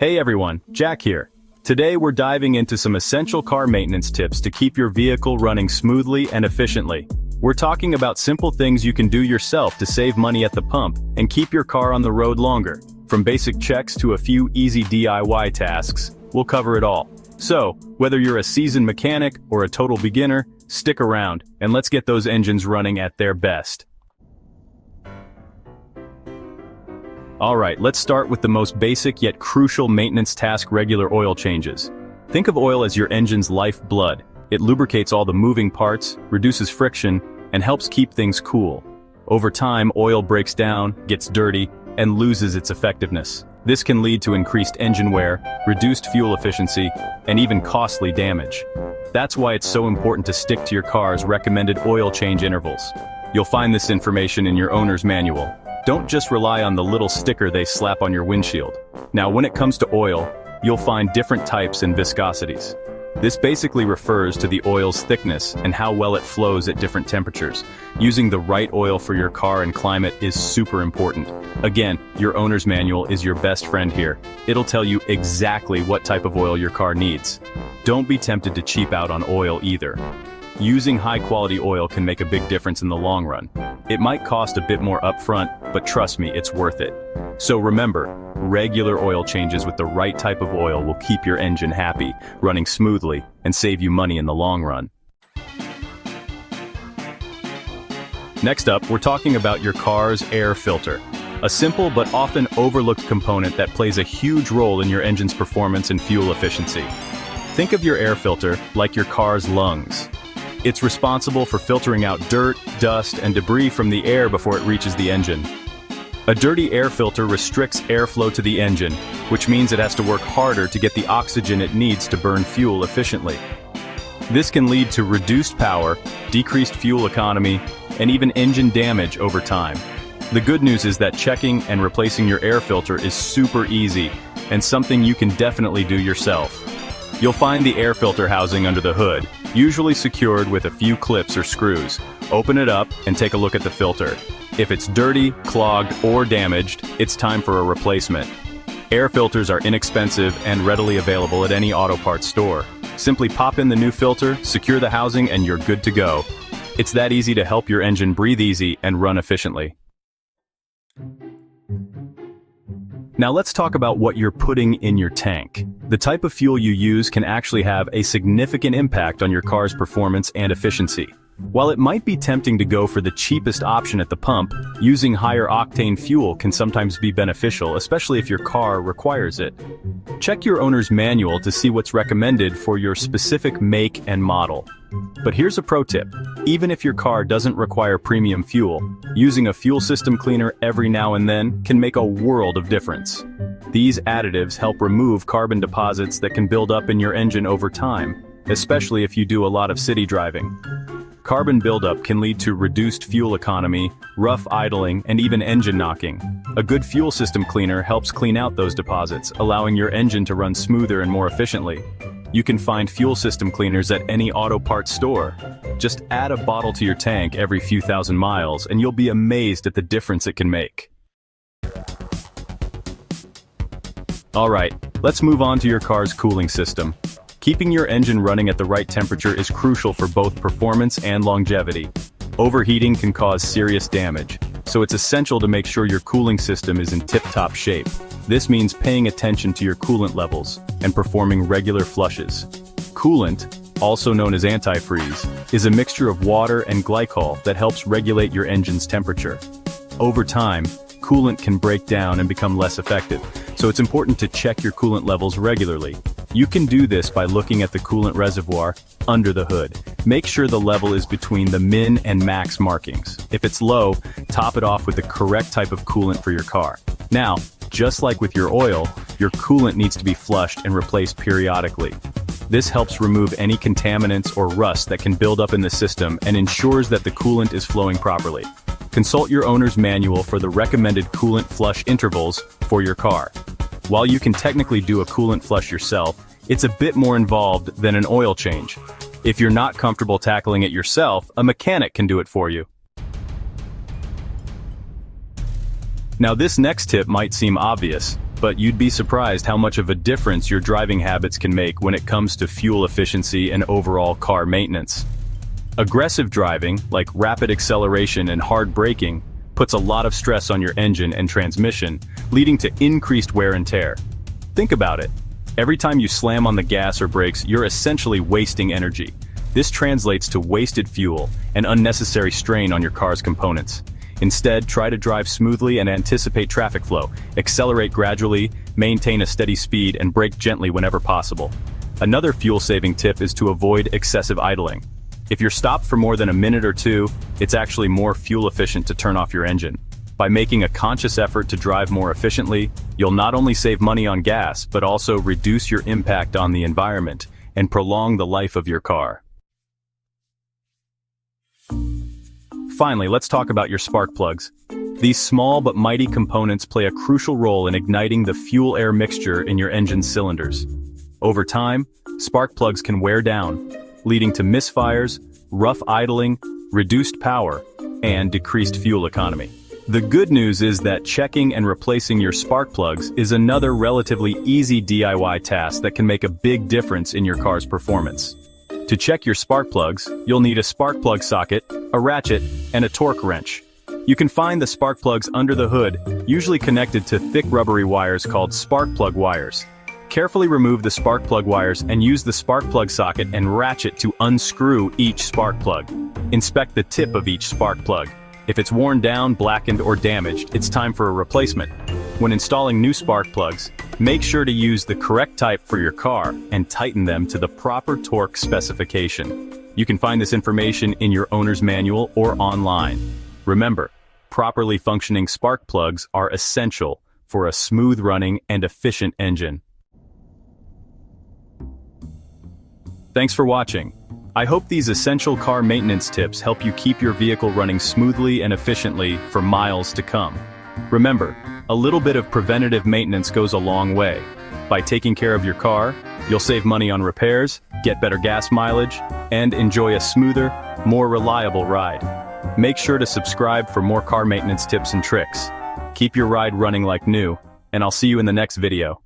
Hey everyone, Jack here. Today we're diving into some essential car maintenance tips to keep your vehicle running smoothly and efficiently. We're talking about simple things you can do yourself to save money at the pump and keep your car on the road longer. From basic checks to a few easy DIY tasks, we'll cover it all. So, whether you're a seasoned mechanic or a total beginner, stick around and let's get those engines running at their best. Alright, let's start with the most basic yet crucial maintenance task: regular oil changes. Think of oil as your engine's lifeblood. It lubricates all the moving parts, reduces friction, and helps keep things cool. Over time, oil breaks down, gets dirty, and loses its effectiveness. This can lead to increased engine wear, reduced fuel efficiency, and even costly damage. That's why it's so important to stick to your car's recommended oil change intervals. You'll find this information in your owner's manual. Don't just rely on the little sticker they slap on your windshield. Now, when it comes to oil, you'll find different types and viscosities. This basically refers to the oil's thickness and how well it flows at different temperatures. Using the right oil for your car and climate is super important. Again, your owner's manual is your best friend here. It'll tell you exactly what type of oil your car needs. Don't be tempted to cheap out on oil either. Using high-quality oil can make a big difference in the long run. It might cost a bit more upfront, but trust me, it's worth it. So remember, regular oil changes with the right type of oil will keep your engine happy, running smoothly, and save you money in the long run. Next up, we're talking about your car's air filter. A simple but often overlooked component that plays a huge role in your engine's performance and fuel efficiency. Think of your air filter like your car's lungs. It's responsible for filtering out dirt, dust, and debris from the air before it reaches the engine. A dirty air filter restricts airflow to the engine, which means it has to work harder to get the oxygen it needs to burn fuel efficiently. This can lead to reduced power, decreased fuel economy, and even engine damage over time. The good news is that checking and replacing your air filter is super easy, and something you can definitely do yourself. You'll find the air filter housing under the hood, usually secured with a few clips or screws. Open it up and take a look at the filter. If it's dirty, clogged, or damaged, it's time for a replacement. Air filters are inexpensive and readily available at any auto parts store. Simply pop in the new filter, secure the housing, and you're good to go. It's that easy to help your engine breathe easy and run efficiently. Now let's talk about what you're putting in your tank. The type of fuel you use can actually have a significant impact on your car's performance and efficiency. While it might be tempting to go for the cheapest option at the pump, using higher octane fuel can sometimes be beneficial, especially if your car requires it. Check your owner's manual to see what's recommended for your specific make and model. But here's a pro tip. Even if your car doesn't require premium fuel, using a fuel system cleaner every now and then can make a world of difference. These additives help remove carbon deposits that can build up in your engine over time, especially if you do a lot of city driving. Carbon buildup can lead to reduced fuel economy, rough idling, and even engine knocking. A good fuel system cleaner helps clean out those deposits, allowing your engine to run smoother and more efficiently. You can find fuel system cleaners at any auto parts store. Just add a bottle to your tank every few thousand miles, and you'll be amazed at the difference it can make. Alright, let's move on to your car's cooling system. Keeping your engine running at the right temperature is crucial for both performance and longevity. Overheating can cause serious damage, so it's essential to make sure your cooling system is in tip-top shape. This means paying attention to your coolant levels and performing regular flushes. Coolant, also known as antifreeze, is a mixture of water and glycol that helps regulate your engine's temperature. Over time, coolant can break down and become less effective, so it's important to check your coolant levels regularly. You can do this by looking at the coolant reservoir under the hood. Make sure the level is between the min and max markings. If it's low, top it off with the correct type of coolant for your car. Now, just like with your oil, your coolant needs to be flushed and replaced periodically. This helps remove any contaminants or rust that can build up in the system and ensures that the coolant is flowing properly. Consult your owner's manual for the recommended coolant flush intervals for your car. While you can technically do a coolant flush yourself, it's a bit more involved than an oil change. If you're not comfortable tackling it yourself, a mechanic can do it for you. Now this next tip might seem obvious, but you'd be surprised how much of a difference your driving habits can make when it comes to fuel efficiency and overall car maintenance. Aggressive driving, like rapid acceleration and hard braking, puts a lot of stress on your engine and transmission, leading to increased wear and tear. Think about it. Every time you slam on the gas or brakes, you're essentially wasting energy. This translates to wasted fuel and unnecessary strain on your car's components. Instead, try to drive smoothly and anticipate traffic flow. Accelerate gradually, maintain a steady speed, and brake gently whenever possible. Another fuel-saving tip is to avoid excessive idling. If you're stopped for more than a minute or two, it's actually more fuel efficient to turn off your engine. By making a conscious effort to drive more efficiently, you'll not only save money on gas, but also reduce your impact on the environment and prolong the life of your car. Finally, let's talk about your spark plugs. These small but mighty components play a crucial role in igniting the fuel-air mixture in your engine's cylinders. Over time, spark plugs can wear down, leading to misfires, rough idling, reduced power, and decreased fuel economy. The good news is that checking and replacing your spark plugs is another relatively easy DIY task that can make a big difference in your car's performance. To check your spark plugs, you'll need a spark plug socket, a ratchet, and a torque wrench. You can find the spark plugs under the hood, usually connected to thick rubbery wires called spark plug wires. Carefully remove the spark plug wires and use the spark plug socket and ratchet to unscrew each spark plug. Inspect the tip of each spark plug. If it's worn down, blackened, or damaged, it's time for a replacement. When installing new spark plugs, make sure to use the correct type for your car and tighten them to the proper torque specification. You can find this information in your owner's manual or online. Remember, properly functioning spark plugs are essential for a smooth-running and efficient engine. Thanks for watching. I hope these essential car maintenance tips help you keep your vehicle running smoothly and efficiently for miles to come. Remember, a little bit of preventative maintenance goes a long way. By taking care of your car, you'll save money on repairs, get better gas mileage, and enjoy a smoother, more reliable ride. Make sure to subscribe for more car maintenance tips and tricks. Keep your ride running like new, and I'll see you in the next video.